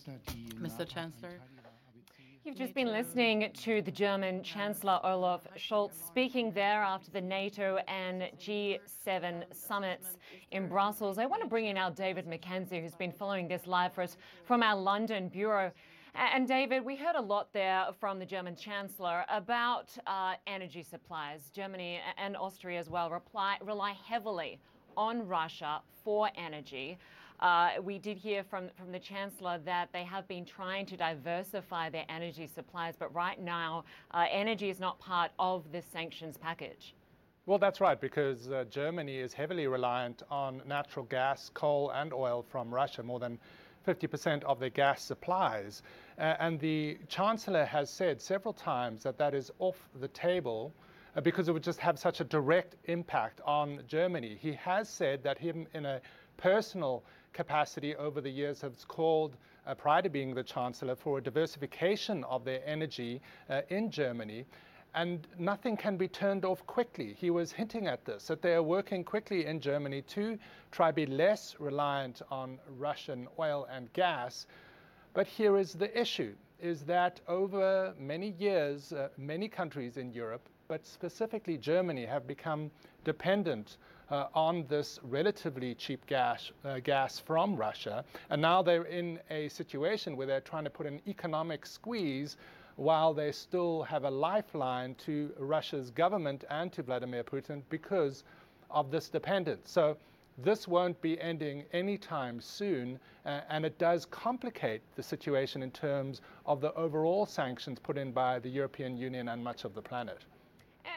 Mr. Chancellor. You've just been listening to the German Chancellor Olaf Scholz speaking there after the NATO and G7 summits in Brussels. I want to bring in our David McKenzie, who's been following this live for us from our London bureau. And David, we heard a lot there from the German Chancellor about energy supplies. Germany and Austria as well rely heavily on Russia for energy. We did hear from the Chancellor that they have been trying to diversify their energy supplies, but right now energy is not part of this sanctions package. Well, that's right, because Germany is heavily reliant on natural gas, coal and oil from Russia, more than 50% of their gas supplies. And the Chancellor has said several times that that is off the table because it would just have such a direct impact on Germany. He has said that him in a personal capacity over the years has called, prior to being the Chancellor, for a diversification of their energy in Germany. And nothing can be turned off quickly. He was hinting at this, that they are working quickly in Germany to try to be less reliant on Russian oil and gas. But here is the issue, is that over many years, many countries in Europe, but specifically Germany, have become dependent on this relatively cheap gas from Russia. And now they're in a situation where they're trying to put an economic squeeze while they still have a lifeline to Russia's government and to Vladimir Putin because of this dependence. So this won't be ending anytime soon, and it does complicate the situation in terms of the overall sanctions put in by the European Union and much of the planet.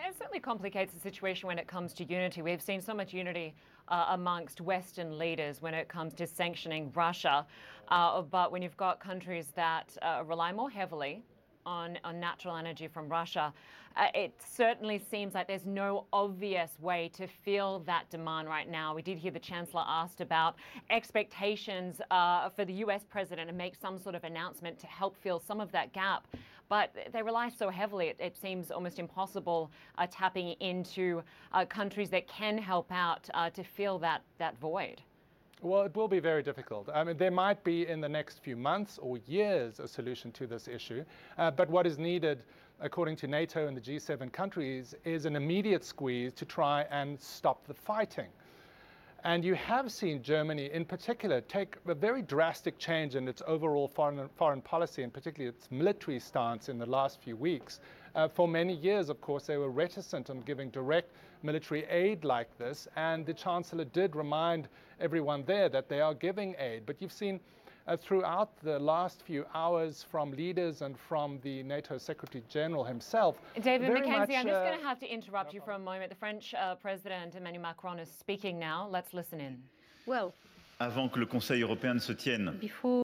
It certainly complicates the situation when it comes to unity. We've seen so much unity amongst Western leaders when it comes to sanctioning Russia. But when you've got countries that rely more heavily on natural energy from Russia, it certainly seems like there's no obvious way to fill that demand right now. We did hear the Chancellor asked about expectations for the US president to make some sort of announcement to help fill some of that gap. But they rely so heavily, it seems almost impossible tapping into countries that can help out to fill that void. Well, it will be very difficult. I mean, there might be in the next few months or years a solution to this issue. But what is needed, according to NATO and the G7 countries, is an immediate squeeze to try and stop the fighting. And you have seen Germany in particular take a very drastic change in its overall foreign policy, and particularly its military stance in the last few weeks. For many years, of course, they were reticent on giving direct military aid like this, and the Chancellor did remind everyone there that they are giving aid. But you've seen throughout the last few hours from leaders and from the NATO Secretary General himself. David McKenzie, I'm just going to have to interrupt you for a moment. The French President Emmanuel Macron is speaking now. Let's listen in. Well, avant que le Conseil européen ne se tienne. Before